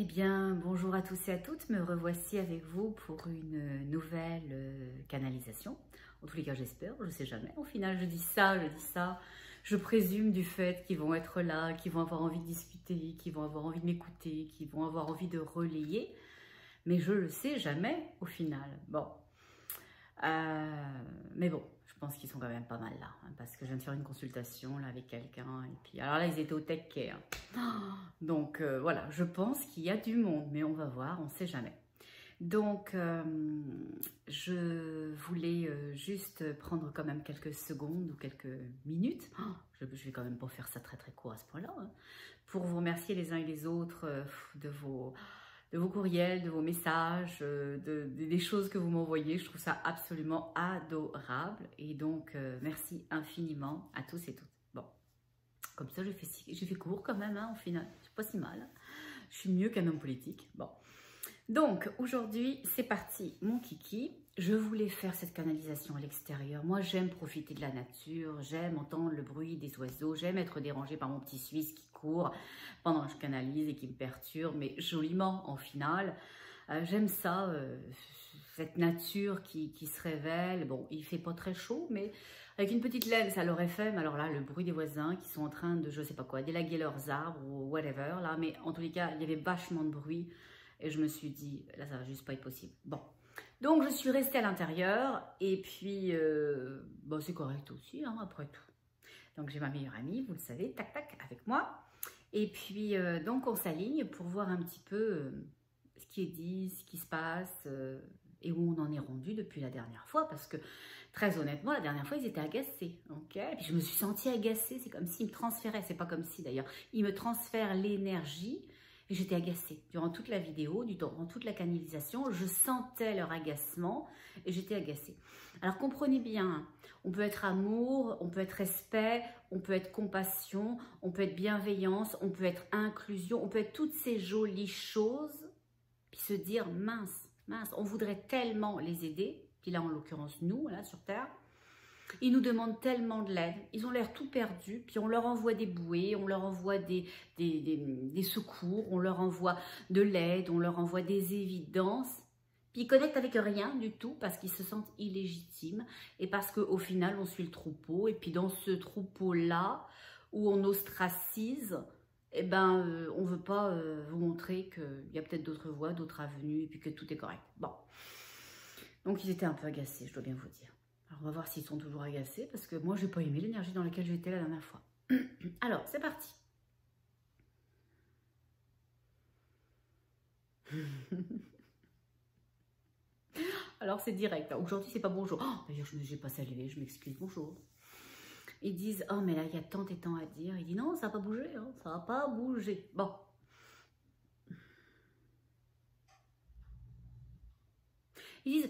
Eh bien, bonjour à tous et à toutes, me revoici avec vous pour une nouvelle canalisation. En tous les cas, j'espère, je ne sais jamais. Au final, je dis ça, je présume du fait qu'ils vont être là, qu'ils vont avoir envie de discuter, qu'ils vont avoir envie de m'écouter, qu'ils vont avoir envie de relayer. Mais je ne le sais jamais au final. Bon, mais bon, je pense qu'ils sont quand même pas mal là, hein, parce que je viens de faire une consultation là avec quelqu'un et puis alors là ils étaient au taquet, hein. Donc voilà, je pense qu'il y a du monde, mais on va voir, on ne sait jamais. Donc je voulais juste prendre quand même quelques secondes ou quelques minutes. Je vais quand même pas faire ça très très court à ce point-là, hein, pour vous remercier les uns et les autres de vos courriels, de vos messages, des choses que vous m'envoyez. Je trouve ça absolument adorable. Et donc, merci infiniment à tous et toutes. Bon, comme ça, j'ai fait court quand même, hein, au final. C'est pas si mal. Je suis mieux qu'un homme politique. Bon. Donc, aujourd'hui, c'est parti, mon kiki. Je voulais faire cette canalisation à l'extérieur. Moi, j'aime profiter de la nature, j'aime entendre le bruit des oiseaux, j'aime être dérangée par mon petit Suisse qui court pendant que je canalise et qui me perturbe, mais joliment en finale. J'aime ça, cette nature qui se révèle. Bon, il fait pas très chaud, mais avec une petite laine, ça l'aurait fait. Mais alors là, le bruit des voisins qui sont en train de, je sais pas quoi, d'élaguer leurs arbres ou whatever, là. Mais en tous les cas, il y avait vachement de bruit. Et je me suis dit, là, ça va juste pas être possible. Bon. Donc, je suis restée à l'intérieur. Et puis, bon, c'est correct aussi, hein, après tout. Donc, j'ai ma meilleure amie, vous le savez, tac, tac, avec moi. Et puis, donc, on s'aligne pour voir un petit peu ce qui est dit, ce qui se passe et où on en est rendu depuis la dernière fois. Parce que, très honnêtement, la dernière fois, ils étaient agacés. Okay, et puis, je me suis sentie agacée. C'est comme s'ils me transféraient. C'est pas comme si, d'ailleurs. Ils me transfèrent l'énergie. Et j'étais agacée. Durant toute la vidéo, durant toute la canalisation, je sentais leur agacement et j'étais agacée. Alors comprenez bien, on peut être amour, on peut être respect, on peut être compassion, on peut être bienveillance, on peut être inclusion, on peut être toutes ces jolies choses, puis se dire mince, on voudrait tellement les aider, puis là en l'occurrence nous, là sur Terre, ils nous demandent tellement de l'aide, ils ont l'air tout perdus, puis on leur envoie des bouées, on leur envoie des secours, on leur envoie de l'aide, on leur envoie des évidences, puis ils connectent avec rien du tout parce qu'ils se sentent illégitimes et parce qu'au final on suit le troupeau, et puis dans ce troupeau-là où on ostracise, eh ben, on ne veut pas vous montrer qu'il y a peut-être d'autres voies, d'autres avenues, et puis que tout est correct. Bon, donc ils étaient un peu agacés, je dois bien vous dire. Alors, on va voir s'ils sont toujours agacés, parce que moi, je n'ai pas aimé l'énergie dans laquelle j'étais la dernière fois. Alors, c'est parti. Alors, c'est direct. Aujourd'hui, c'est pas bonjour. Oh, d'ailleurs, je n'ai pas salué, je m'excuse. Bonjour. Ils disent, oh, mais là, il y a tant et tant à dire. Il dit, non, ça n'a pas bougé. Hein, ça n'a pas bougé. Bon. Ils disent...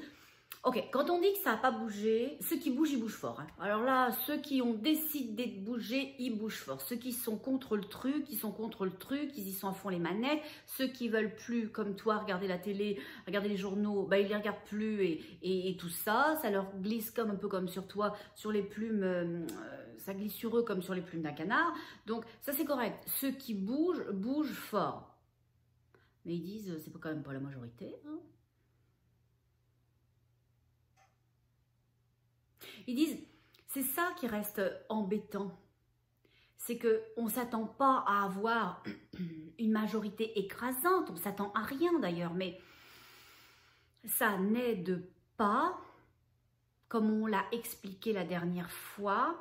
Ok, quand on dit que ça n'a pas bougé, ceux qui bougent, ils bougent fort. Hein. Alors là, ceux qui ont décidé de bouger, ils bougent fort. Ceux qui sont contre le truc, ils sont contre le truc, ils y s'en font les manettes. Ceux qui veulent plus, comme toi, regarder la télé, regarder les journaux, bah, ils les regardent plus et tout ça. Ça leur glisse comme un peu comme sur toi, sur les plumes, ça glisse sur eux comme sur les plumes d'un canard. Donc ça, c'est correct. Ceux qui bougent, bougent fort. Mais ils disent, c'est quand même pas la majorité, hein. Ils disent, c'est ça qui reste embêtant, c'est qu'on ne s'attend pas à avoir une majorité écrasante, on ne s'attend à rien d'ailleurs, mais ça n'aide pas, comme on l'a expliqué la dernière fois,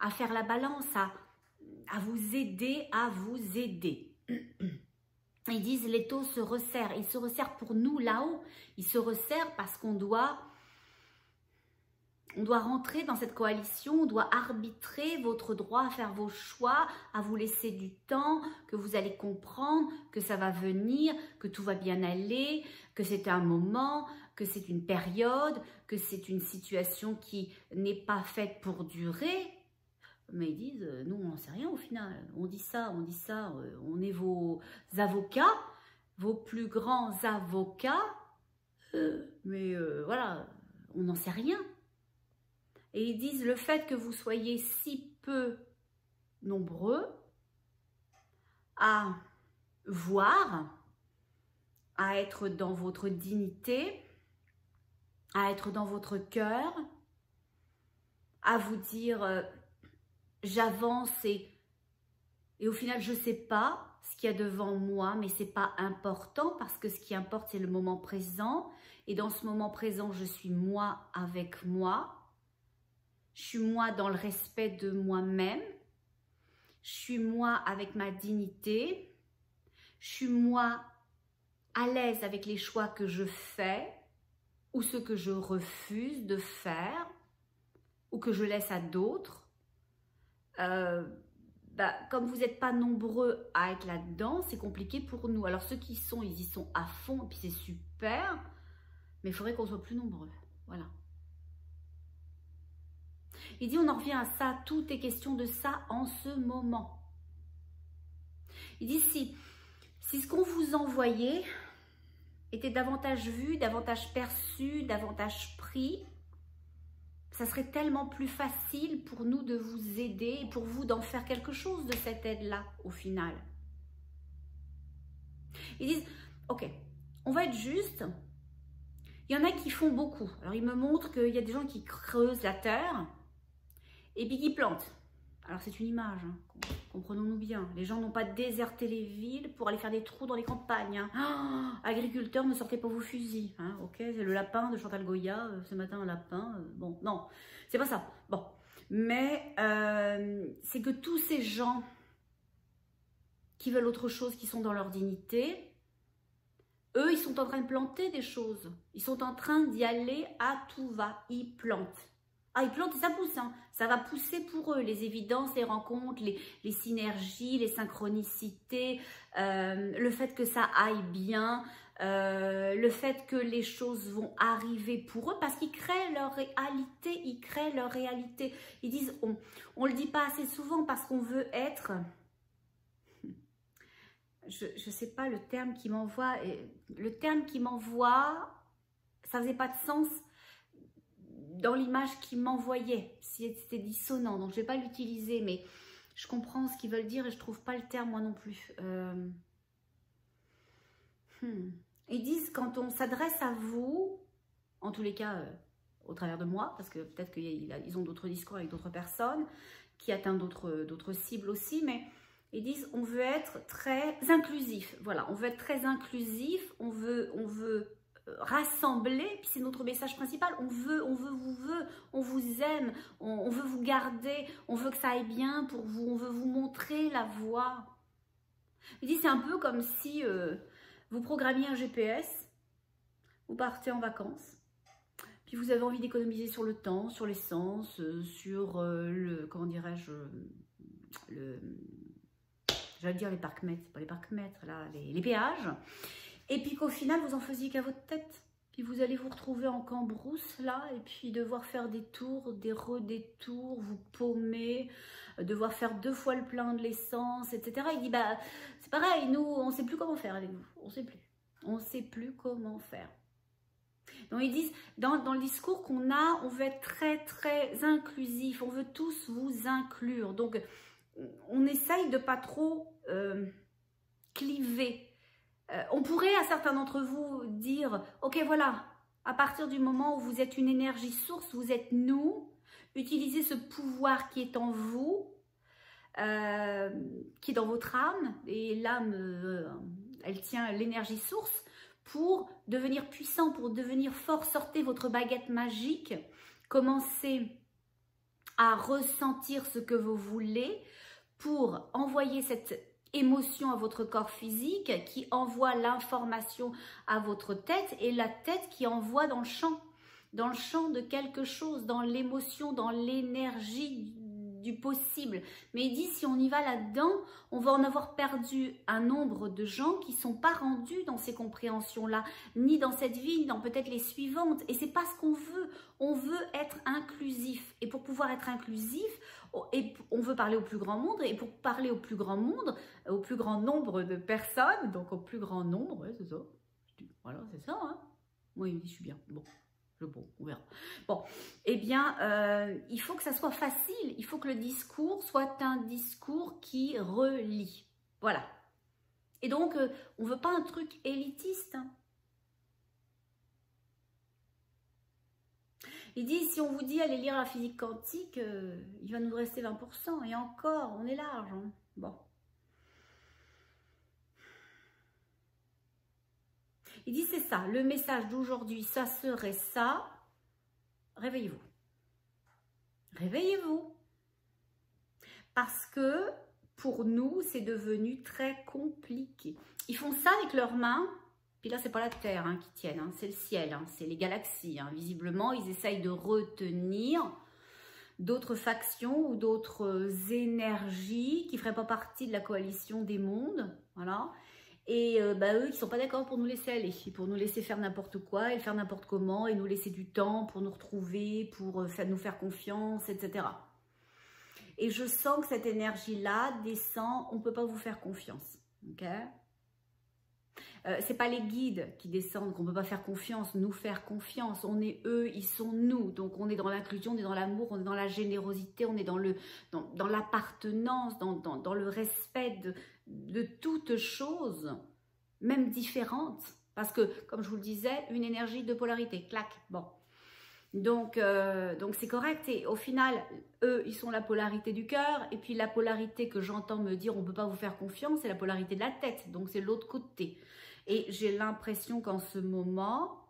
à faire la balance, à vous aider, Ils disent, l'étau se resserre, il se resserre pour nous là-haut, il se resserre parce qu'on doit rentrer dans cette coalition, on doit arbitrer votre droit à faire vos choix, à vous laisser du temps, que vous allez comprendre, que ça va venir, que tout va bien aller, que c'est un moment, que c'est une période, que c'est une situation qui n'est pas faite pour durer. Mais ils disent, nous on n'en sait rien au final, on dit ça, on est vos avocats, vos plus grands avocats, mais voilà, on n'en sait rien. Et ils disent, le fait que vous soyez si peu nombreux à voir, à être dans votre dignité, à être dans votre cœur, à vous dire j'avance et au final je ne sais pas ce qu'il y a devant moi, mais ce n'est pas important parce que ce qui importe c'est le moment présent et dans ce moment présent je suis moi avec moi, je suis moi dans le respect de moi-même, je suis moi avec ma dignité, je suis moi à l'aise avec les choix que je fais ou ceux que je refuse de faire ou que je laisse à d'autres. Comme vous n'êtes pas nombreux à être là-dedans, c'est compliqué pour nous. Alors ceux qui sont, ils y sont à fond et puis c'est super, mais il faudrait qu'on soit plus nombreux. Voilà. Il dit on en revient à ça, tout est question de ça en ce moment. Il dit si ce qu'on vous envoyait était davantage vu, davantage perçu, davantage pris, ça serait tellement plus facile pour nous de vous aider et pour vous d'en faire quelque chose de cette aide-là au final. Ils disent, ok, on va être juste, il y en a qui font beaucoup. Alors ils me montrent qu'il y a des gens qui creusent la terre et puis qui plantent. Alors c'est une image, hein, comprenons-nous bien. Les gens n'ont pas déserté les villes pour aller faire des trous dans les campagnes. Hein. Oh, agriculteurs, ne sortez pas vos fusils. Hein, ok, c'est le lapin de Chantal Goya, ce matin un lapin. Bon, non, c'est pas ça. Bon, mais c'est que tous ces gens qui veulent autre chose, qui sont dans leur dignité, eux, ils sont en train de planter des choses. Ils sont en train d'y aller à tout va. Ils plantent. Ah, ils plantent et ça pousse, hein. Ça va pousser pour eux, les évidences, les rencontres, les synergies, les synchronicités, le fait que ça aille bien, le fait que les choses vont arriver pour eux parce qu'ils créent leur réalité, Ils disent, on le dit pas assez souvent parce qu'on veut être... Je ne sais pas le terme qui m'envoie, ça faisait pas de sens dans l'image qu'il m'envoyait, c'était dissonant, donc je ne vais pas l'utiliser, mais je comprends ce qu'ils veulent dire et je ne trouve pas le terme moi non plus. Ils disent quand on s'adresse à vous, en tous les cas au travers de moi, parce que peut-être qu'ils ont d'autres discours avec d'autres personnes, qui atteignent d'autres cibles aussi, mais ils disent on veut être très inclusif, voilà, on veut être très inclusif, on veut rassembler, puis c'est notre message principal, on vous aime, on veut vous garder, on veut que ça aille bien pour vous, on veut vous montrer la voie. Il dit c'est un peu comme si vous programmiez un GPS, vous partez en vacances, puis vous avez envie d'économiser sur le temps, sur l'essence, sur comment dirais-je, j'allais dire les parcs-mètres, c'est pas les parcs-mètres là, les péages. Et puis qu'au final, vous en faisiez qu'à votre tête. Puis vous allez vous retrouver en cambrousse, là, et puis devoir faire des tours, des redétours, vous paumer, devoir faire 2 fois le plein de l'essence, etc. Il dit, bah, c'est pareil, nous, on ne sait plus comment faire avec vous. On ne sait plus. On ne sait plus comment faire. Donc, ils disent, dans le discours qu'on a, on veut être très, très inclusif. On veut tous vous inclure. Donc, on essaye de pas trop cliver. On pourrait à certains d'entre vous dire, ok voilà, à partir du moment où vous êtes une énergie source, vous êtes nous, utilisez ce pouvoir qui est en vous, qui est dans votre âme, et l'âme, elle tient l'énergie source, pour devenir puissant, pour devenir fort, sortez votre baguette magique, commencez à ressentir ce que vous voulez, pour envoyer cette émotion à votre corps physique qui envoie l'information à votre tête et la tête qui envoie dans le champ de quelque chose, dans l'émotion, dans l'énergie du possible. Mais il dit si on y va là-dedans, on va en avoir perdu un nombre de gens qui ne sont pas rendus dans ces compréhensions-là, ni dans cette vie, ni dans peut-être les suivantes. Et c'est pas ce qu'on veut. On veut être inclusif. Et pour pouvoir être inclusif, et on veut parler au plus grand monde, et pour parler au plus grand monde, au plus grand nombre de personnes, donc au plus grand nombre, ouais, c'est ça. Voilà, c'est ça, hein. Moi, il me dit, je suis bien. Bon, on verra. Bon, eh bien, il faut que ça soit facile. Il faut que le discours soit un discours qui relie. Voilà. Et donc, on ne veut pas un truc élitiste. Hein. Il dit, si on vous dit allez lire la physique quantique, il va nous rester 20%. Et encore, on est large. Hein. Bon. Il dit, c'est ça, le message d'aujourd'hui, ça serait ça. Réveillez-vous. Réveillez-vous. Parce que, pour nous, c'est devenu très compliqué. Ils font ça avec leurs mains. Puis là, c'est pas la Terre hein, qui tienne, hein, c'est le ciel, hein, c'est les galaxies. Hein. Visiblement, ils essayent de retenir d'autres factions ou d'autres énergies qui ne feraient pas partie de la coalition des mondes. Voilà. Et eux, ils ne sont pas d'accord pour nous laisser aller, pour nous laisser faire n'importe quoi et faire n'importe comment et nous laisser du temps pour nous retrouver, pour nous faire confiance, etc. Et je sens que cette énergie-là descend, on ne peut pas vous faire confiance. Ok ? C'est pas les guides qui descendent, qu'on ne peut pas faire confiance, nous faire confiance. On est eux, ils sont nous. Donc on est dans l'inclusion, on est dans l'amour, on est dans la générosité, on est dans l'appartenance, dans le respect de toutes choses, même différentes. Parce que, comme je vous le disais, une énergie de polarité, clac, bon. Donc c'est correct. Et au final, eux, ils sont la polarité du cœur. Et puis la polarité que j'entends me dire, on ne peut pas vous faire confiance, c'est la polarité de la tête. Donc c'est l'autre côté. Et j'ai l'impression qu'en ce moment,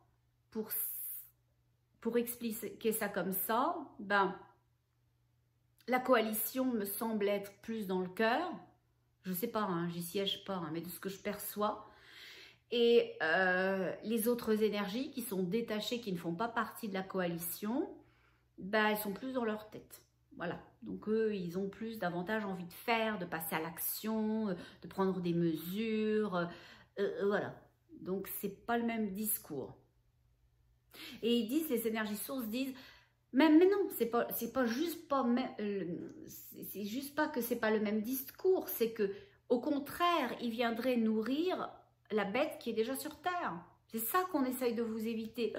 pour expliquer ça comme ça, la coalition me semble être plus dans le cœur. Je ne sais pas, hein, j'y siège pas, hein, mais de ce que je perçois. Et les autres énergies qui sont détachées, qui ne font pas partie de la coalition, elles sont plus dans leur tête. Voilà, donc eux, ils ont plus davantage envie de faire, de passer à l'action, de prendre des mesures, voilà. Donc, c'est pas le même discours. Et ils disent, les énergies sources disent, mais non, c'est juste pas que c'est pas le même discours, c'est que au contraire, ils viendraient nourrir la bête qui est déjà sur Terre. C'est ça qu'on essaye de vous éviter.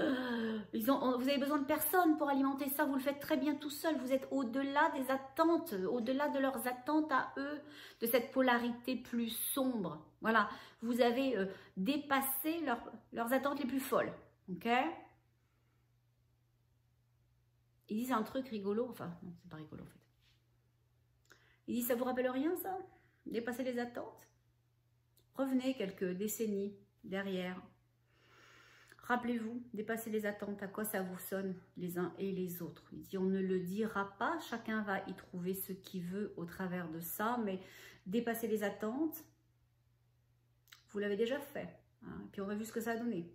Vous avez besoin de personne pour alimenter ça, vous le faites très bien tout seul. Vous êtes au-delà des attentes, au-delà de leurs attentes à eux, de cette polarité plus sombre. Voilà, vous avez dépassé leurs attentes les plus folles. Ok ? Il dit c'est un truc rigolo, enfin non, c'est pas rigolo en fait. Il dit ça vous rappelle rien ça ? Dépasser les attentes ? Revenez quelques décennies derrière. Rappelez-vous, dépasser les attentes, à quoi ça vous sonne les uns et les autres. Il dit on ne le dira pas, chacun va y trouver ce qu'il veut au travers de ça, mais dépasser les attentes, vous l'avez déjà fait. Hein, puis on a vu ce que ça a donné.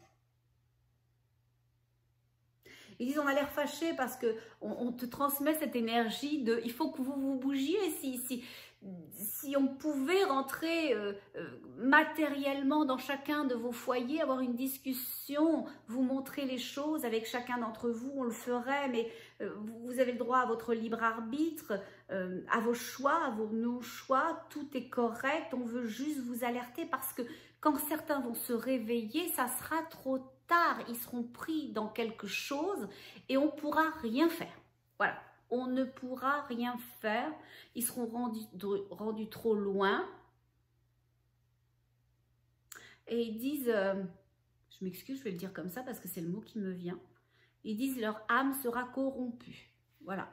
Ils disent on a l'air fâché parce que on te transmet cette énergie de il faut que vous vous bougiez. Si on pouvait rentrer matériellement dans chacun de vos foyers, avoir une discussion, vous montrer les choses avec chacun d'entre vous, on le ferait, mais vous avez le droit à votre libre arbitre, à vos choix, à nos choix, tout est correct, on veut juste vous alerter parce que quand certains vont se réveiller, ça sera trop tard, ils seront pris dans quelque chose et on ne pourra rien faire. Voilà. On ne pourra rien faire, ils seront rendus trop loin. Et ils disent, je m'excuse, je vais le dire comme ça parce que c'est le mot qui me vient. Ils disent leur âme sera corrompue. Voilà.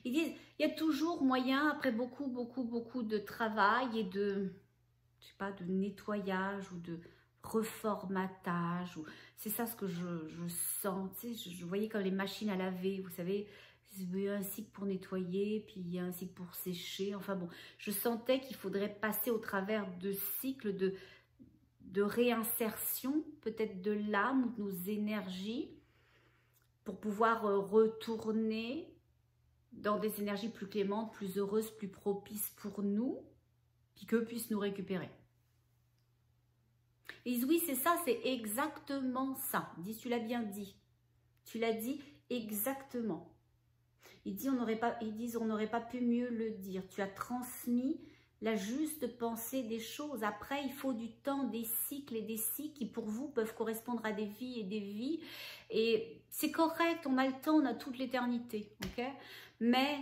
Ils disent, il y a toujours moyen, après beaucoup de travail et de, je sais pas, de nettoyage ou de reformatage, c'est ça ce que je sens, tu sais, je voyais comme les machines à laver, vous savez, il y a un cycle pour nettoyer, puis il y a un cycle pour sécher, enfin bon, je sentais qu'il faudrait passer au travers de cycles de réinsertion, peut-être de l'âme ou de nos énergies, pour pouvoir retourner dans des énergies plus clémentes, plus heureuses, plus propices pour nous, puis qu'eux puissent nous récupérer. Ils disent oui, c'est ça, c'est exactement ça. Ils disent, tu l'as bien dit. Tu l'as dit exactement. Ils disent, on n'aurait pas pu mieux le dire. Tu as transmis la juste pensée des choses. Après, il faut du temps, des cycles et des cycles qui pour vous peuvent correspondre à des vies et des vies. Et c'est correct, on a le temps, on a toute l'éternité. Okay, mais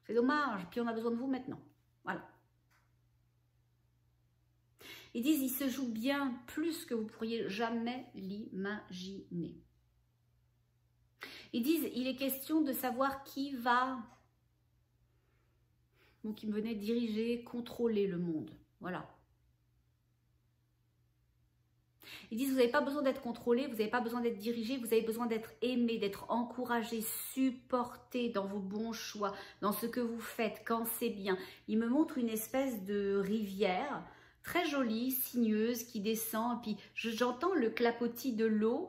C'est dommage, puis on a besoin de vous maintenant. Voilà. Ils disent, il se joue bien plus que vous pourriez jamais l'imaginer. Ils disent, il est question de savoir qui va, donc qui venait diriger, contrôler le monde. Voilà. Ils disent, vous n'avez pas besoin d'être contrôlé, vous n'avez pas besoin d'être dirigé, vous avez besoin d'être aimé, d'être encouragé, supporté dans vos bons choix, dans ce que vous faites, quand c'est bien. Il me montre une espèce de rivière, très jolie, sinueuse, qui descend, et puis j'entends le clapotis de l'eau,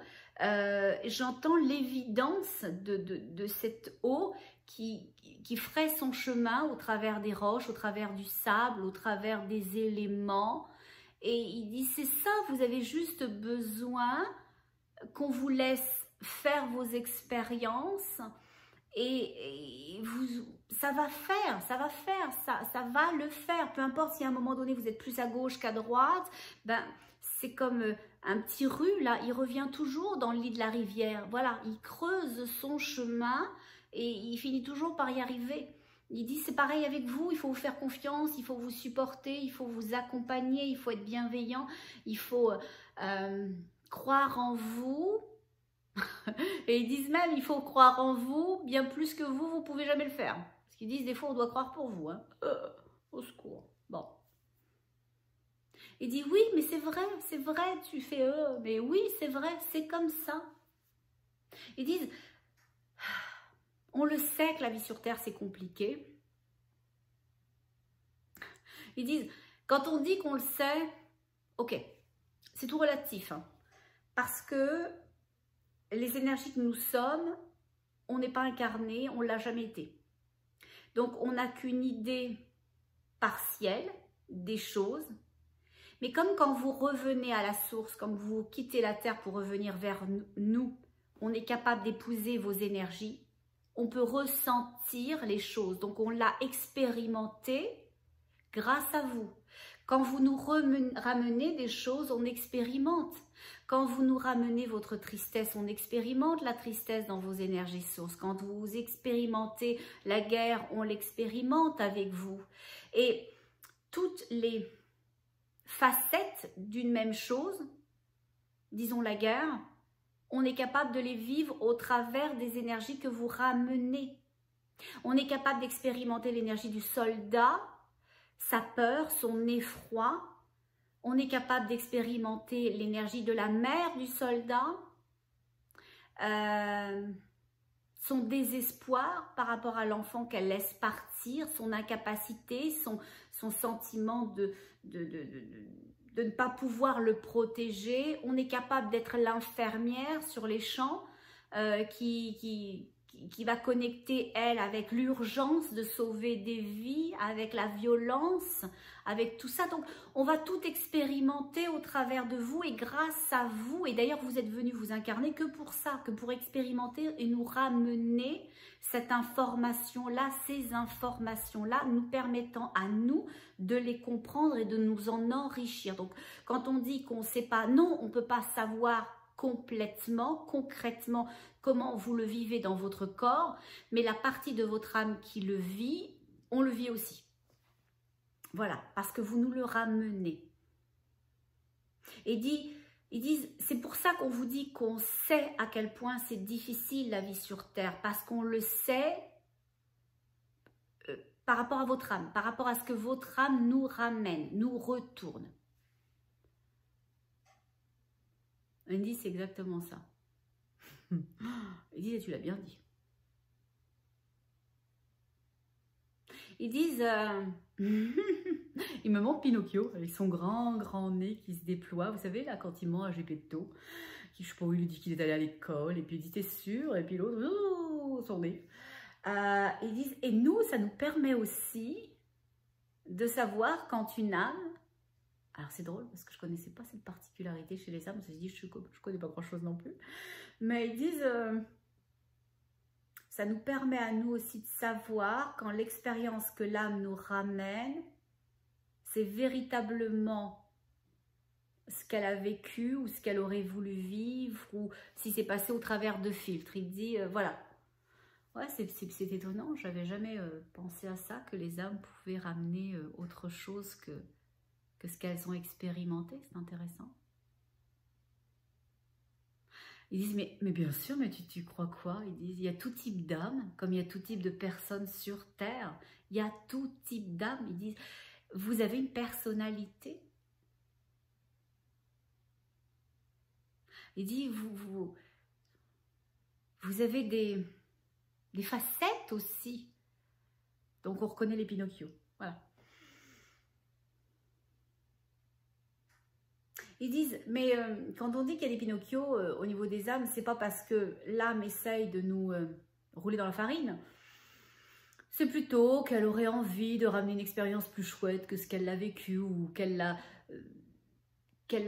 j'entends l'évidence de cette eau qui ferait son chemin au travers des roches, au travers du sable, au travers des éléments. Et il dit, c'est ça, vous avez juste besoin qu'on vous laisse faire vos expériences et ça va le faire. Peu importe si à un moment donné vous êtes plus à gauche qu'à droite, ben, c'est comme un petit ru, là, il revient toujours dans le lit de la rivière. Voilà, il creuse son chemin et il finit toujours par y arriver. Il dit, c'est pareil avec vous, il faut vous faire confiance, il faut vous supporter, il faut vous accompagner, il faut être bienveillant, il faut croire en vous. Et ils disent même, il faut croire en vous, bien plus que vous, vous ne pouvez jamais le faire. Parce qu'ils disent, des fois, on doit croire pour vous. Hein. Au secours. Bon. Il dit, oui, mais c'est vrai, tu fais mais oui, c'est vrai, c'est comme ça. Ils disent, on le sait que la vie sur Terre, c'est compliqué. Ils disent, quand on dit qu'on le sait, ok, c'est tout relatif. Hein, parce que les énergies que nous sommes, on n'est pas incarné, on ne l'a jamais été. Donc, on n'a qu'une idée partielle des choses. Mais comme quand vous revenez à la source, comme vous quittez la Terre pour revenir vers nous, on est capable d'épouser vos énergies. On peut ressentir les choses. Donc, on l'a expérimenté grâce à vous. Quand vous nous ramenez des choses, on expérimente. Quand vous nous ramenez votre tristesse, on expérimente la tristesse dans vos énergies sources. Quand vous expérimentez la guerre, on l'expérimente avec vous. Et toutes les facettes d'une même chose, disons la guerre, on est capable de les vivre au travers des énergies que vous ramenez. On est capable d'expérimenter l'énergie du soldat, sa peur, son effroi. On est capable d'expérimenter l'énergie de la mère du soldat, son désespoir par rapport à l'enfant qu'elle laisse partir, son incapacité, son sentiment de ne pas pouvoir le protéger. On est capable d'être l'infirmière sur les champs qui va connecter, elle, avec l'urgence de sauver des vies, avec la violence, avec tout ça. Donc, on va tout expérimenter au travers de vous et grâce à vous. Et d'ailleurs, vous êtes venus vous incarner que pour ça, que pour expérimenter et nous ramener cette information-là, ces informations-là, nous permettant à nous de les comprendre et de nous en enrichir. Donc, quand on dit qu'on ne sait pas, non, on ne peut pas savoir complètement, concrètement, comment vous le vivez dans votre corps, mais la partie de votre âme qui le vit, on le vit aussi. Voilà, parce que vous nous le ramenez. Et ils disent, c'est pour ça qu'on vous dit qu'on sait à quel point c'est difficile la vie sur Terre, parce qu'on le sait par rapport à votre âme, par rapport à ce que votre âme nous ramène, nous retourne. Ils disent, c'est exactement ça. Ils disent, tu l'as bien dit. Ils disent, il me montre Pinocchio avec son grand nez qui se déploie. Vous savez, là, quand il mange à Geppetto, qui, je sais pas où, il lui dit qu'il est allé à l'école, et puis il dit, t'es sûr? Et puis l'autre, oh, son nez. Ils disent, et nous, ça nous permet aussi de savoir quand une âme, alors c'est drôle parce que je ne connaissais pas cette particularité chez les âmes, je me suis dit, je ne connais pas grand chose non plus, mais ils disent, ça nous permet à nous aussi de savoir quand l'expérience que l'âme nous ramène, c'est véritablement ce qu'elle a vécu ou ce qu'elle aurait voulu vivre ou si c'est passé au travers de filtres. Il dit, voilà, Ouais, c'est étonnant, j'avais jamais pensé à ça, que les âmes pouvaient ramener autre chose que ce qu'elles ont expérimenté, c'est intéressant. Ils disent, mais bien sûr, mais tu crois quoi? Ils disent, il y a tout type d'âmes, comme il y a tout type de personnes sur Terre, il y a tout type d'âmes. Ils disent, vous avez une personnalité. Ils disent, vous avez des facettes aussi. Donc on reconnaît les Pinocchio. Voilà. Ils disent, mais quand on dit qu'il y a des Pinocchio au niveau des âmes, c'est pas parce que l'âme essaye de nous rouler dans la farine. C'est plutôt qu'elle aurait envie de ramener une expérience plus chouette que ce qu'elle a vécu, ou qu'elle l'a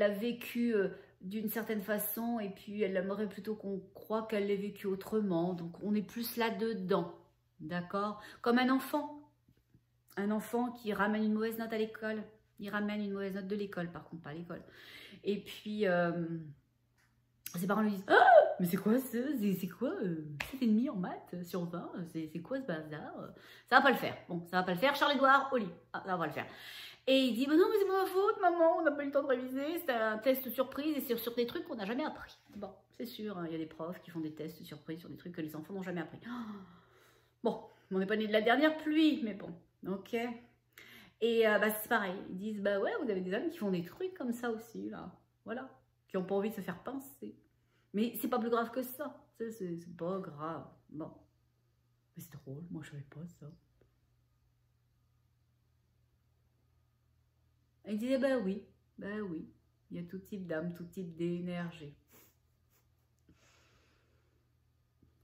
vécu d'une certaine façon, et puis elle aimerait plutôt qu'on croit qu'elle l'ait vécu autrement. Donc on est plus là-dedans, d'accord? Comme un enfant qui ramène une mauvaise note à l'école. Il ramène une mauvaise note de l'école, par contre, pas à l'école. Et puis, ses parents lui disent, ah, mais c'est quoi ça? C'est quoi 7,5 en maths sur 20? C'est quoi ce bazar? Ça va pas le faire. Bon, ça va pas le faire. Charles-Édouard, au lit. Ah, ça va le faire. Et il dit, mais non, mais c'est pas ma faute, maman, on n'a pas eu le temps de réviser. C'était un test surprise et c'est sur des trucs qu'on n'a jamais appris. Bon, c'est sûr, hein, il y a des profs qui font des tests surprises sur des trucs que les enfants n'ont jamais appris. Bon, on n'est pas né de la dernière pluie, mais bon, ok. Et c'est pareil, ils disent, bah ouais, vous avez des âmes qui font des trucs comme ça aussi, là. Voilà, qui n'ont pas envie de se faire pincer. Mais c'est pas plus grave que ça. C'est pas grave. Bon. Mais c'est drôle, moi je savais pas ça. Et ils disaient, bah oui, il y a tout type d'âme, tout type d'énergie.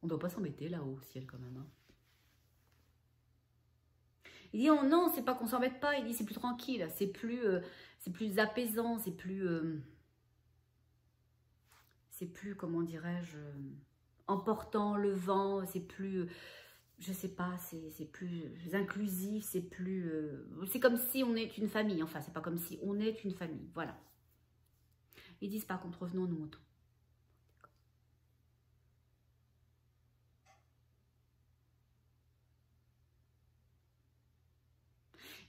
On doit pas s'embêter là-haut au ciel quand même, hein. Il dit, oh non, c'est pas qu'on s'embête pas, il dit, c'est plus tranquille, c'est plus apaisant, c'est plus, comment dirais-je, emportant le vent, c'est plus, je sais pas, c'est plus inclusif, c'est plus, c'est comme si on est une famille, enfin, c'est pas comme si on est une famille, voilà. Ils disent, par contre, revenons à nos moutons.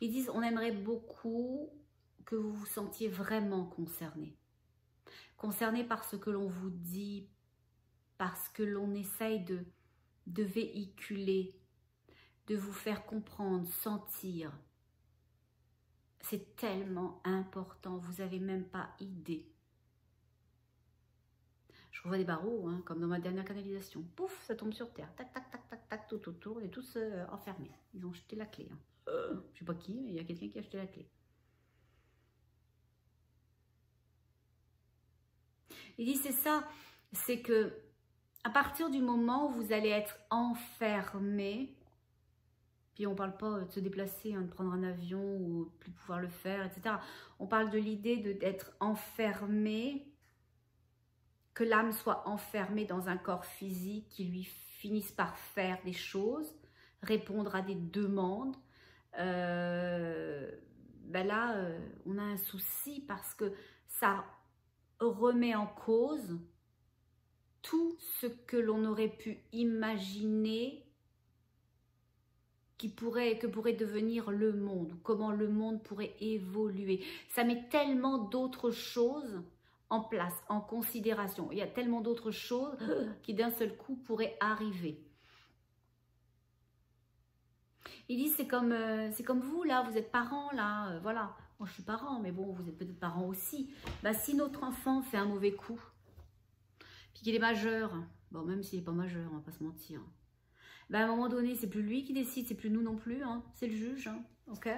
Ils disent, on aimerait beaucoup que vous vous sentiez vraiment concerné. Concerné par ce que l'on vous dit, parce que l'on essaye de véhiculer, de vous faire comprendre, sentir. C'est tellement important, vous n'avez même pas idée. Je revois des barreaux, hein, comme dans ma dernière canalisation. Pouf, ça tombe sur terre. Tac, tac, tac, tac, tac, tout autour. On est tous enfermés. Ils ont jeté la clé. Hein. Je sais pas qui, mais il y a quelqu'un qui a acheté la clé. Il dit, c'est ça, c'est que à partir du moment où vous allez être enfermé, puis on ne parle pas de se déplacer, hein, de prendre un avion ou de plus pouvoir le faire, etc. On parle de l'idée d'être enfermé, que l'âme soit enfermée dans un corps physique qui lui finisse par faire des choses, répondre à des demandes. Là, on a un souci parce que ça remet en cause tout ce que l'on aurait pu imaginer que pourrait devenir le monde, comment le monde pourrait évoluer. Ça met tellement d'autres choses en place, en considération. Il y a tellement d'autres choses qui d'un seul coup pourraient arriver. Il dit, c'est comme vous, là, vous êtes parents, là, voilà. Moi, je suis parent, mais bon, vous êtes peut-être parents aussi. Bah, si notre enfant fait un mauvais coup, puis qu'il est majeur, bon, même s'il n'est pas majeur, on va pas se mentir, bah, à un moment donné, c'est plus lui qui décide, c'est plus nous non plus, hein, c'est le juge, hein, ok?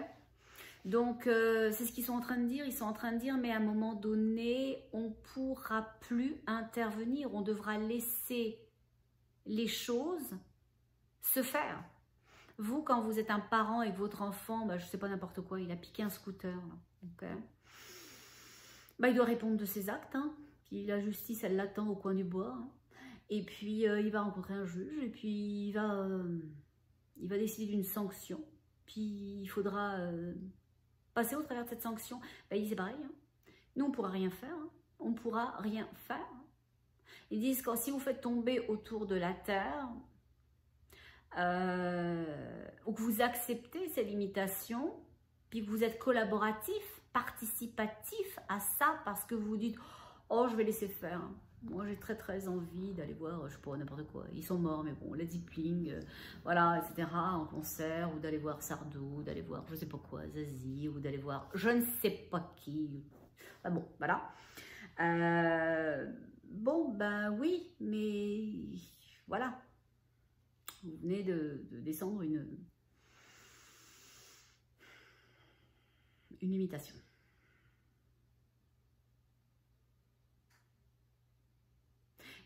Donc, c'est ce qu'ils sont en train de dire. Ils sont en train de dire, mais à un moment donné, on ne pourra plus intervenir. On devra laisser les choses se faire. Vous, quand vous êtes un parent et que votre enfant, bah, je ne sais pas n'importe quoi, il a piqué un scooter, là, okay, bah, il doit répondre de ses actes. Hein, puis la justice, elle l'attend au coin du bois. Hein, et puis, il va rencontrer un juge et puis il va décider d'une sanction. Puis, il faudra passer au travers de cette sanction. Bah, il dit, c'est pareil. Hein. Nous, on ne pourra rien faire. Hein. On ne pourra rien faire. Ils disent que si vous faites tomber autour de la terre, ou que vous acceptez ces limitations, puis que vous êtes collaboratif, participatif à ça, parce que vous vous dites « Oh, je vais laisser faire. Moi, j'ai très envie d'aller voir, je sais pas, n'importe quoi. Ils sont morts, mais bon, Led Zeppelin, voilà, etc. en concert, ou d'aller voir Sardou, d'aller voir je sais pas quoi, Zazie, ou d'aller voir je ne sais pas qui. Ah bon, voilà. Bon, ben oui, mais voilà. Vous venez de descendre une limitation.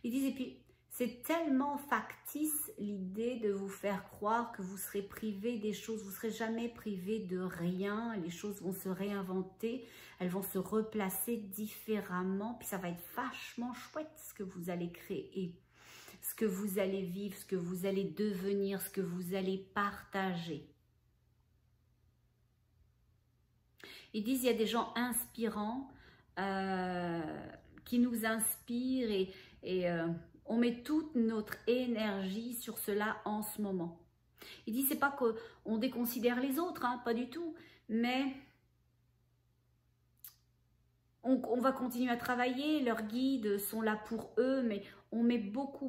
Ils disent, et puis, c'est tellement factice l'idée de vous faire croire que vous serez privé des choses, vous ne serez jamais privé de rien, les choses vont se réinventer, elles vont se replacer différemment, puis ça va être vachement chouette ce que vous allez créer, ce que vous allez vivre, ce que vous allez devenir, ce que vous allez partager. Ils disent, il y a des gens inspirants qui nous inspirent et on met toute notre énergie sur cela en ce moment. Il dit, c'est pas qu'on déconsidère les autres, hein, pas du tout, mais on va continuer à travailler, leurs guides sont là pour eux, mais on met beaucoup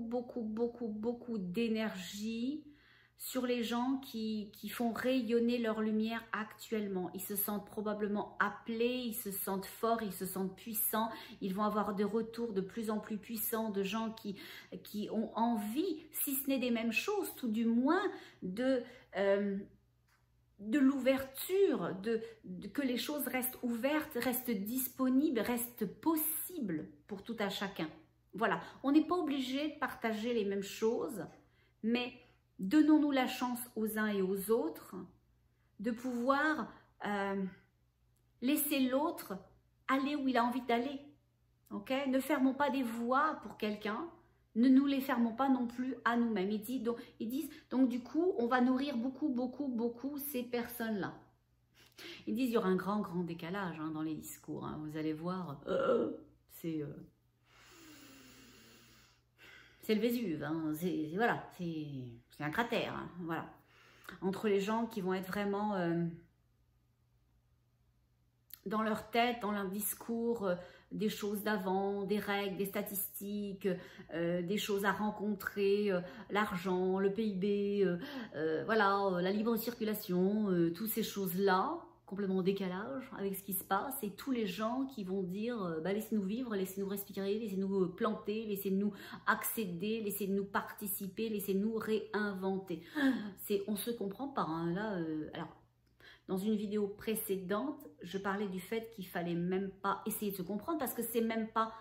d'énergie sur les gens qui font rayonner leur lumière actuellement. Ils se sentent probablement appelés, ils se sentent forts, ils se sentent puissants. Ils vont avoir des retours de plus en plus puissants de gens qui ont envie, si ce n'est des mêmes choses, tout du moins de l'ouverture, que les choses restent ouvertes, restent disponibles, restent possibles pour tout à chacun. Voilà, on n'est pas obligé de partager les mêmes choses, mais donnons-nous la chance aux uns et aux autres de pouvoir laisser l'autre aller où il a envie d'aller. Okay? Ne fermons pas des voies pour quelqu'un, ne nous les fermons pas non plus à nous-mêmes. Ils disent, donc du coup, on va nourrir beaucoup ces personnes-là. Ils disent, il y aura un grand décalage hein, dans les discours. Hein. Vous allez voir, c'est le Vésuve, hein. Voilà, c'est un cratère, hein. Voilà. Entre les gens qui vont être vraiment dans leur tête, dans leur discours, des choses d'avant, des règles, des statistiques, des choses à rencontrer, l'argent, le PIB, voilà, la libre circulation, toutes ces choses-là, complètement en décalage avec ce qui se passe, et tous les gens qui vont dire bah, laissez-nous vivre, laissez-nous respirer, laissez-nous planter, laissez-nous accéder, laissez-nous participer, laissez-nous réinventer. On ne se comprend pas, hein, là, alors, dans une vidéo précédente, je parlais du fait qu'il fallait même pas essayer de se comprendre parce que c'est même pas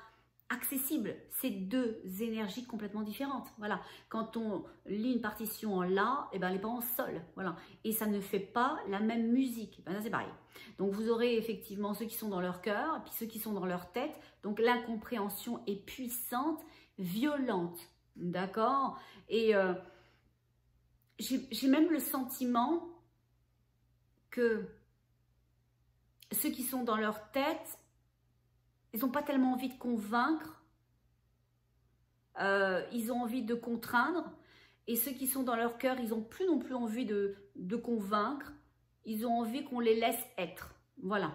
accessible. C'est deux énergies complètement différentes. Voilà. Quand on lit une partition en La, eh ben, elle n'est pas en Sol. Voilà. Et ça ne fait pas la même musique. Ben, ça, c'est pareil. Donc, vous aurez effectivement ceux qui sont dans leur cœur et puis ceux qui sont dans leur tête. Donc, l'incompréhension est puissante, violente. D'accord? Et j'ai même le sentiment que ceux qui sont dans leur tête, ils n'ont pas tellement envie de convaincre, ils ont envie de contraindre, et ceux qui sont dans leur cœur, ils n'ont plus non plus envie de convaincre, ils ont envie qu'on les laisse être. Voilà.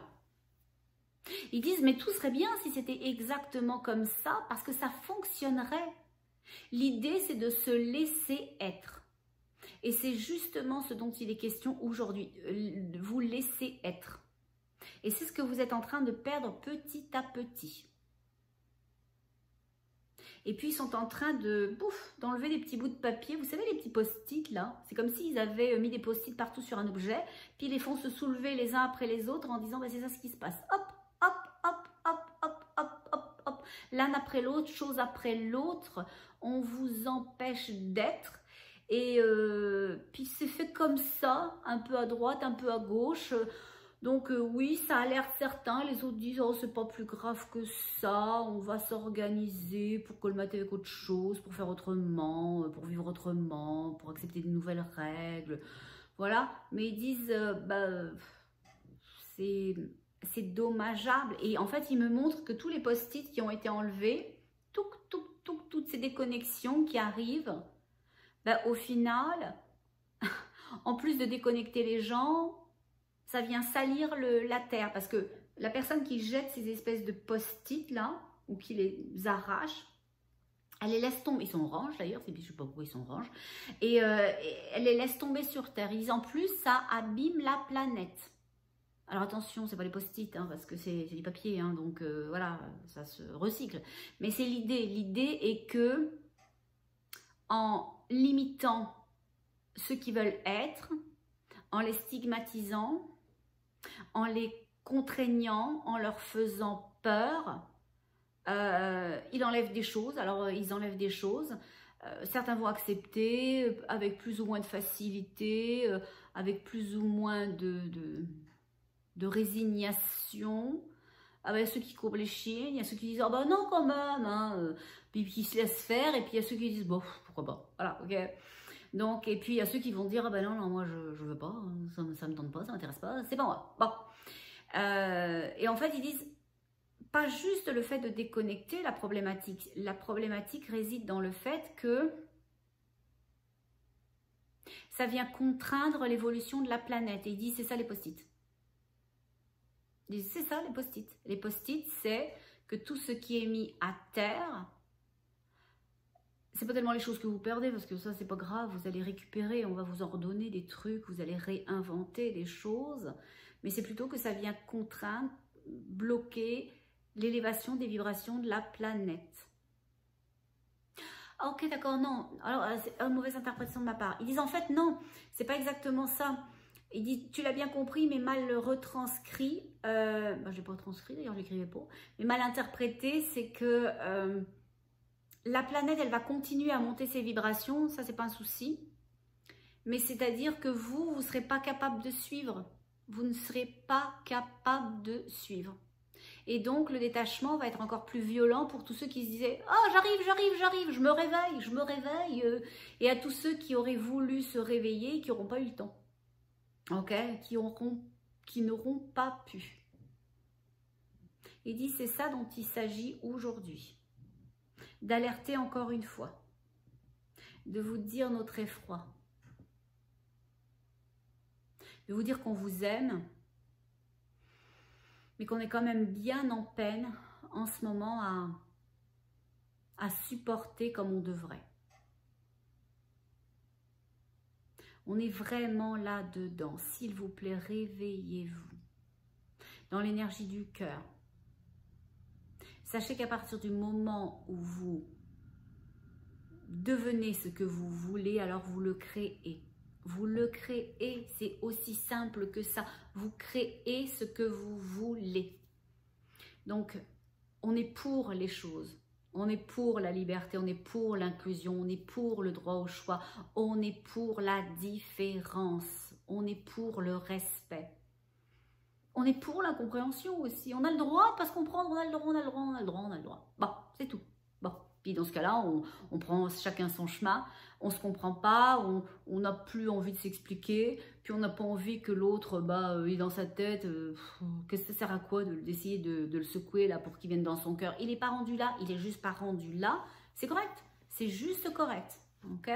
Ils disent, mais tout serait bien si c'était exactement comme ça, parce que ça fonctionnerait. L'idée, c'est de se laisser être. Et c'est justement ce dont il est question aujourd'hui, vous laisser être. Et c'est ce que vous êtes en train de perdre petit à petit. Et puis ils sont en train d'enlever des petits bouts de papier, vous savez les petits post-it là, c'est comme s'ils avaient mis des post-it partout sur un objet, puis ils les font se soulever les uns après les autres en disant bah, c'est ça ce qui se passe, hop, hop, hop, hop, hop, hop, hop, hop, l'un après l'autre, chose après l'autre, on vous empêche d'être. Et puis c'est fait comme ça, un peu à droite, un peu à gauche. Donc oui, ça alerte certains. Les autres disent, oh c'est pas plus grave que ça, on va s'organiser pour colmater avec autre chose, pour faire autrement, pour vivre autrement, pour accepter de nouvelles règles. Voilà, mais ils disent, c'est dommageable. Et en fait, ils me montrent que tous les post-it qui ont été enlevés, toutes ces déconnexions qui arrivent, au final, En plus de déconnecter les gens, ça vient salir la terre. Parce que la personne qui jette ces espèces de post-it là, ou qui les arrache, elle les laisse tomber. Ils sont orange d'ailleurs, je ne sais pas pourquoi ils sont orange. Et elle les laisse tomber sur terre. Ils disent en plus, ça abîme la planète. Alors attention, c'est pas les post-it, hein, parce que c'est du papier, hein, donc voilà, ça se recycle. Mais c'est l'idée. L'idée est que en limitant ceux qui veulent être, en les stigmatisant, en les contraignant, en leur faisant peur, ils enlèvent des choses. Alors ils enlèvent des choses. Certains vont accepter avec plus ou moins de facilité, avec plus ou moins de résignation. Il y a ceux qui courbent les chiens, il y a ceux qui disent « Ah ben non quand même hein, puis qui se laissent faire, et puis il y a ceux qui disent « Bon, pourquoi pas ?» Voilà, ok. Donc, et puis il y a ceux qui vont dire « Ah ben non, non moi je veux pas, ça me tente pas, ça m'intéresse pas, c'est pas moi. » Bon. Et en fait, ils disent pas juste le fait de déconnecter la problématique. La problématique réside dans le fait que ça vient contraindre l'évolution de la planète. Et ils disent c'est ça les post-it. Ils disent c'est ça les post-it. Les post-it, c'est que tout ce qui est mis à terre, c'est pas tellement les choses que vous perdez, parce que ça c'est pas grave, vous allez récupérer, on va vous en redonner des trucs, vous allez réinventer des choses, mais c'est plutôt que ça vient contraindre, bloquer l'élévation des vibrations de la planète. Ah, ok, d'accord, non. Alors, c'est une mauvaise interprétation de ma part. Ils disent en fait, non, c'est pas exactement ça. Ils disent, tu l'as bien compris, mais mal retranscrit. Je l'ai pas retranscrit, d'ailleurs, je l'écrivais pas. Mais mal interprété, c'est que la planète, elle va continuer à monter ses vibrations. Ça, c'est pas un souci. Mais c'est-à-dire que vous ne serez pas capable de suivre. Vous ne serez pas capable de suivre. Et donc, le détachement va être encore plus violent pour tous ceux qui se disaient « Ah, j'arrive, je me réveille. » Et à tous ceux qui auraient voulu se réveiller et qui n'auront pas eu le temps. Ok, qui n'auront pas pu. Il dit c'est ça dont il s'agit aujourd'hui. D'alerter encore une fois. De vous dire notre effroi. De vous dire qu'on vous aime. Mais qu'on est quand même bien en peine en ce moment à supporter comme on devrait. On est vraiment là-dedans. S'il vous plaît, réveillez-vous. Dans l'énergie du cœur. Sachez qu'à partir du moment où vous devenez ce que vous voulez, alors vous le créez. Vous le créez, c'est aussi simple que ça. Vous créez ce que vous voulez. Donc, on est pour les choses. On est pour la liberté, on est pour l'inclusion, on est pour le droit au choix, on est pour la différence, on est pour le respect. On est pour la compréhension aussi. On a le droit de pas se comprendre, on a le droit. Bon, c'est tout. Bon. Puis dans ce cas-là, on prend chacun son chemin, on ne se comprend pas, on n'a plus envie de s'expliquer, puis on n'a pas envie que l'autre, il est dans sa tête, qu'est-ce que ça sert à quoi d'essayer de le secouer là pour qu'il vienne dans son cœur. Il n'est pas rendu là, il est juste pas rendu là, c'est correct, c'est juste correct, ok?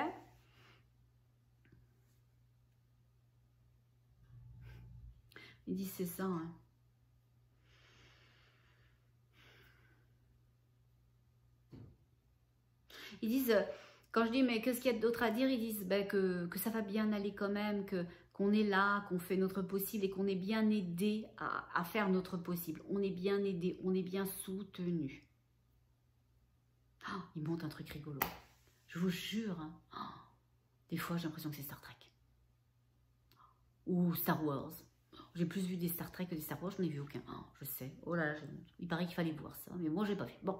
Il dit c'est ça, hein. Ils disent, quand je dis mais qu'est-ce qu'il y a d'autre à dire, ils disent que ça va bien aller quand même, qu'on est là, qu'on fait notre possible et qu'on est bien aidé à faire notre possible. On est bien aidé, on est bien soutenu. Oh, il monte un truc rigolo. Je vous jure, hein. Oh, des fois j'ai l'impression que c'est Star Trek. Ou Star Wars. J'ai plus vu des Star Trek que des Star Wars, je n'en ai vu aucun. Oh, je sais. Oh là, il paraît qu'il fallait voir ça, mais moi j'ai pas vu. Bon.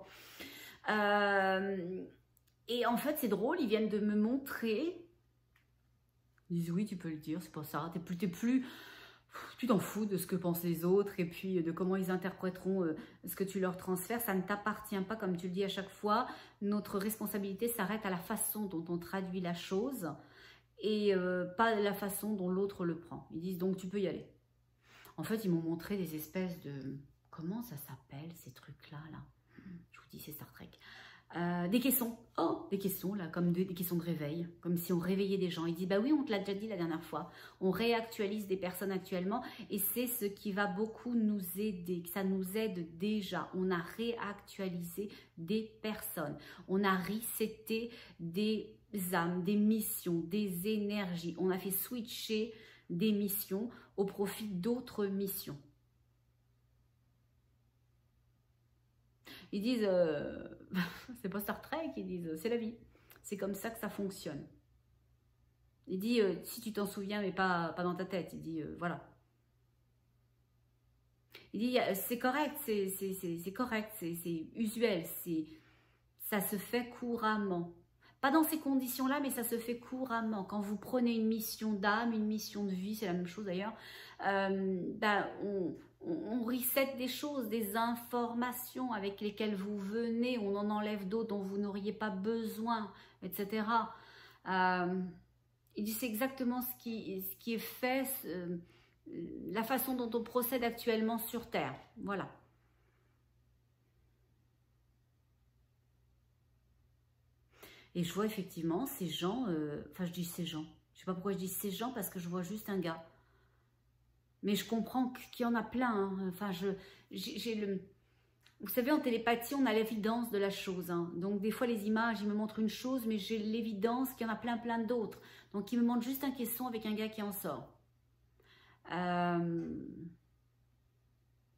Et en fait, c'est drôle, ils viennent de me montrer. Ils disent oui, tu peux le dire, c'est pas ça. Tu t'en fous de ce que pensent les autres et puis de comment ils interpréteront ce que tu leur transfères. Ça ne t'appartient pas, comme tu le dis à chaque fois. Notre responsabilité s'arrête à la façon dont on traduit la chose et pas la façon dont l'autre le prend. Ils disent donc tu peux y aller. En fait, ils m'ont montré des espèces de... Comment ça s'appelle ces trucs-là là? Je vous dis, c'est Star Trek. Des caissons, oh, des caissons là, comme des caissons de réveil, comme si on réveillait des gens. Il dit, bah oui, on te l'a déjà dit la dernière fois, on réactualise des personnes actuellement et c'est ce qui va beaucoup nous aider, ça nous aide déjà. On a réactualisé des personnes, on a reseté des âmes, des missions, des énergies, on a fait switcher des missions au profit d'autres missions. Ils disent, c'est pas Star Trek, ils disent, c'est la vie. C'est comme ça que ça fonctionne. Il dit, si tu t'en souviens, mais pas dans ta tête. Il dit, voilà. Il dit, c'est correct, c'est correct, c'est usuel, ça se fait couramment. Pas dans ces conditions-là, mais ça se fait couramment. Quand vous prenez une mission d'âme, une mission de vie, c'est la même chose d'ailleurs, on reset des choses, des informations avec lesquelles vous venez, on en enlève d'autres dont vous n'auriez pas besoin, etc. Il dit c'est exactement ce qui est fait, la façon dont on procède actuellement sur Terre. Voilà. Et je vois effectivement ces gens, enfin je dis ces gens, je sais pas pourquoi je dis ces gens parce que je vois juste un gars. Mais je comprends qu'il y en a plein. Hein. Enfin, j'ai le... Vous savez, en télépathie, on a l'évidence de la chose. Hein. Donc, des fois, les images, ils me montrent une chose, mais j'ai l'évidence qu'il y en a plein d'autres. Donc, ils me montrent juste un caisson avec un gars qui en sort. Il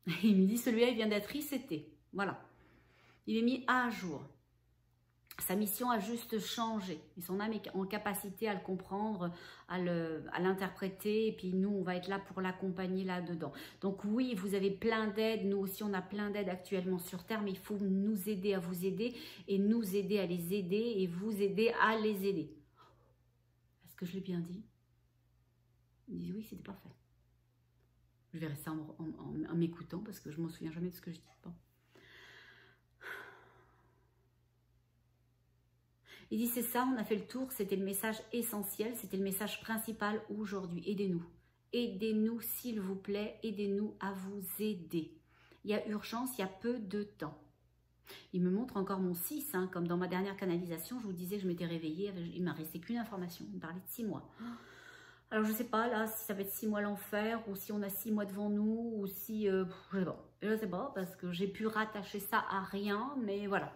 me dit, celui-là, il vient d'être reseté. Voilà. Il est mis à jour. Sa mission a juste changé. Et son âme est en capacité à le comprendre, à l'interpréter. Et puis nous, on va être là pour l'accompagner là-dedans. Donc oui, vous avez plein d'aides. Nous aussi, on a plein d'aides actuellement sur Terre. Mais il faut nous aider à vous aider. Et nous aider à les aider. Et vous aider à les aider. Est-ce que je l'ai bien dit? Ils disent oui, c'était parfait. Je verrai ça en m'écoutant parce que je ne m'en souviens jamais de ce que je dis. Bon. Il dit c'est ça, on a fait le tour, c'était le message essentiel, c'était le message principal aujourd'hui. Aidez-nous. Aidez-nous s'il vous plaît, aidez-nous à vous aider. Il y a urgence, il y a peu de temps. Il me montre encore mon 6, hein, comme dans ma dernière canalisation, je vous disais que je m'étais réveillée, il ne m'a resté qu'une information, il me parlait de 6 mois. Alors je ne sais pas là si ça va être 6 mois l'enfer, ou si on a 6 mois devant nous, ou si... je ne sais pas, parce que j'ai pu rattacher ça à rien, mais voilà.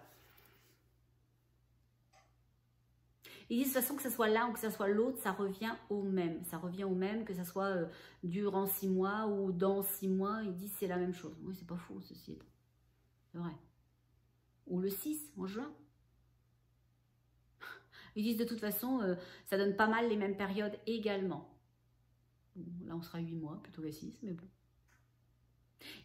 Ils disent de toute façon que ce soit l'un ou que ce soit l'autre, ça revient au même. Ça revient au même, que ce soit durant 6 mois ou dans 6 mois. Ils disent c'est la même chose. Oui, c'est pas faux, ceci étant. C'est vrai. Ou le 6, en juin. Ils disent de toute façon, ça donne pas mal les mêmes périodes également. Bon, là, on sera 8 mois plutôt que 6, mais bon.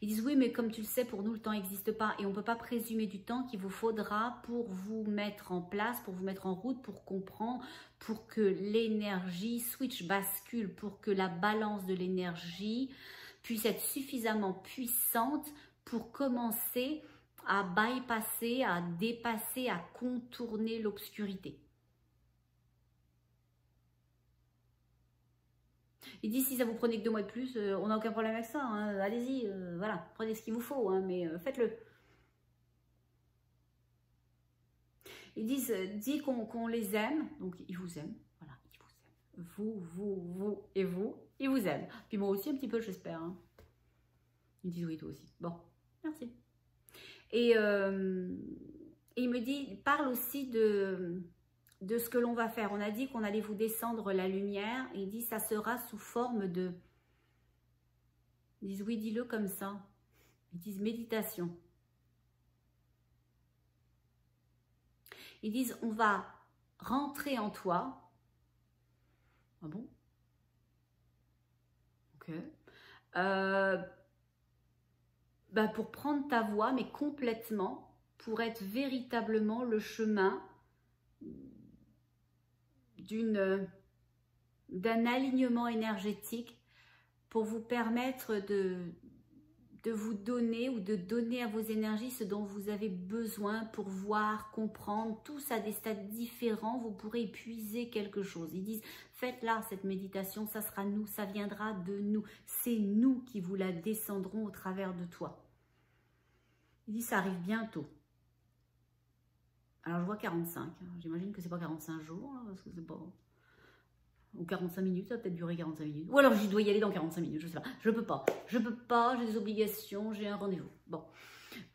Ils disent oui, mais comme tu le sais, pour nous, le temps n'existe pas et on ne peut pas présumer du temps qu'il vous faudra pour vous mettre en place, pour vous mettre en route, pour comprendre, pour que l'énergie switch, bascule, pour que la balance de l'énergie puisse être suffisamment puissante pour commencer à bypasser, à dépasser, à contourner l'obscurité. Il dit si ça vous prenait que 2 mois de plus, on n'a aucun problème avec ça. Hein, allez-y, voilà, prenez ce qu'il vous faut, hein, mais faites-le. Ils disent, dit qu'on les aime, donc ils vous aiment, voilà, ils vous aiment. Vous et vous, ils vous aiment. Puis moi aussi un petit peu, j'espère. Hein. Ils disent oui, toi aussi. Bon, merci. Et il me dit, il parle aussi de ce que l'on va faire. On a dit qu'on allait vous descendre la lumière. Et il dit ça sera sous forme de... Ils disent oui, dis-le comme ça. Ils disent méditation. Ils disent on va rentrer en toi. Ah bon? Ok. Pour prendre ta voix, mais complètement, pour être véritablement le chemin d'un alignement énergétique pour vous permettre de vous donner ou de donner à vos énergies ce dont vous avez besoin pour voir, comprendre, tous à des stades différents, vous pourrez puiser quelque chose. Ils disent, faites-la cette méditation, ça sera nous, ça viendra de nous. C'est nous qui vous la descendrons au travers de toi. Ils disent, ça arrive bientôt. Alors je vois 45, hein. J'imagine que c'est pas 45 jours, là, parce que c'est pas... Ou 45 minutes, ça va peut-être durer 45 minutes. Ou alors je dois y aller dans 45 minutes, je sais pas. Je peux pas, j'ai des obligations, j'ai un rendez-vous. Bon,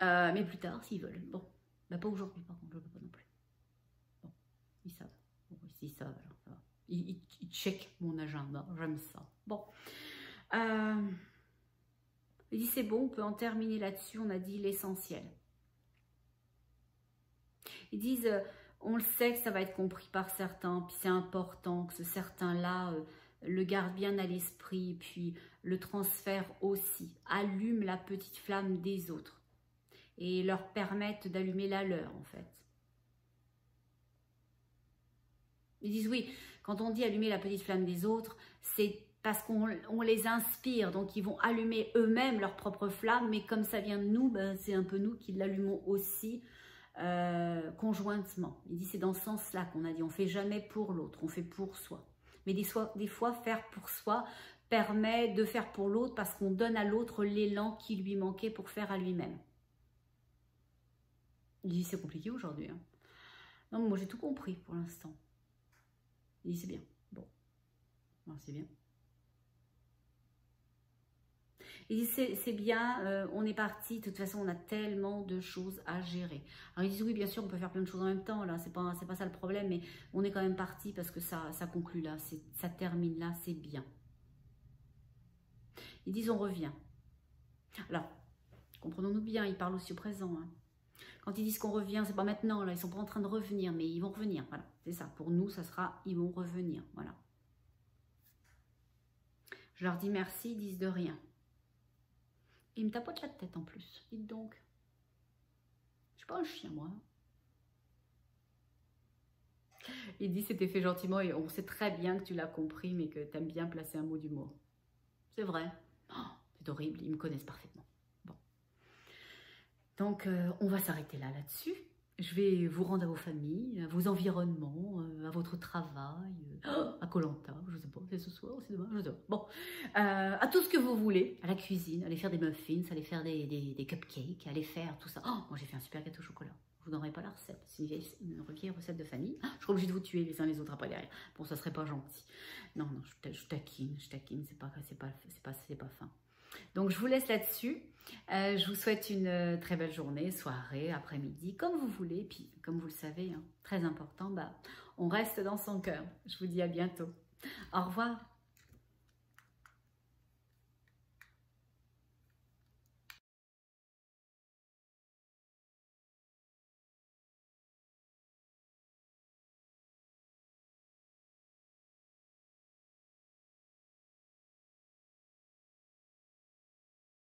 mais plus tard s'ils veulent. Bon, bah pas aujourd'hui par contre, je peux pas non plus. Bon, ils savent. Bon, ils savent alors, ça va. Ils checkent mon agenda, j'aime ça. Bon, il dit c'est bon, on peut en terminer là-dessus, on a dit l'essentiel. Ils disent, on le sait que ça va être compris par certains, puis c'est important que ce certain-là le garde bien à l'esprit, puis le transfère aussi, allume la petite flamme des autres et leur permettent d'allumer la leur en fait. Ils disent oui, quand on dit allumer la petite flamme des autres, c'est parce qu'on les inspire, donc ils vont allumer eux-mêmes leur propre flamme, mais comme ça vient de nous, ben, c'est un peu nous qui l'allumons aussi conjointement. Il dit c'est dans ce sens-là qu'on a dit, on fait jamais pour l'autre, on fait pour soi. Mais des fois, faire pour soi permet de faire pour l'autre parce qu'on donne à l'autre l'élan qui lui manquait pour faire à lui-même. Il dit c'est compliqué aujourd'hui. Hein. Non, mais moi j'ai tout compris pour l'instant. Il dit c'est bien. Bon, c'est bien. Il dit c'est bien, on est parti, de toute façon on a tellement de choses à gérer. Alors ils disent oui bien sûr on peut faire plein de choses en même temps, là c'est pas ça le problème, mais on est quand même parti parce que ça conclut là, ça termine là, c'est bien. Ils disent on revient. Alors, comprenons-nous bien, ils parlent aussi au présent. Hein. Quand ils disent qu'on revient, c'est pas maintenant, là ils sont pas en train de revenir, mais ils vont revenir, voilà, c'est ça. Pour nous ça sera, ils vont revenir, voilà. Je leur dis merci, ils disent de rien. Il me tapote la tête en plus, dites donc. Je suis pas un chien, moi. Il dit c'était fait gentiment et on sait très bien que tu l'as compris, mais que tu aimes bien placer un mot d'humour. C'est vrai. Oh, c'est horrible, ils me connaissent parfaitement. Bon. Donc, on va s'arrêter là-dessus. Je vais vous rendre à vos familles, à vos environnements, à votre travail, à Koh-Lanta, je sais pas, c'est ce soir ou c'est demain, je sais pas. Bon, à tout ce que vous voulez, à la cuisine, aller faire des muffins, aller faire des cupcakes, aller faire tout ça. Oh, moi j'ai fait un super gâteau au chocolat. Je vous donnerai pas la recette, c'est une vieille recette de famille. Je serai obligée de vous tuer les uns les autres après derrière. Bon, ça serait pas gentil. Non, je taquine, c'est pas fin. Donc, je vous laisse là-dessus. Je vous souhaite une très belle journée, soirée, après-midi, comme vous voulez. Puis, comme vous le savez, hein, très important, bah, on reste dans son cœur. Je vous dis à bientôt. Au revoir.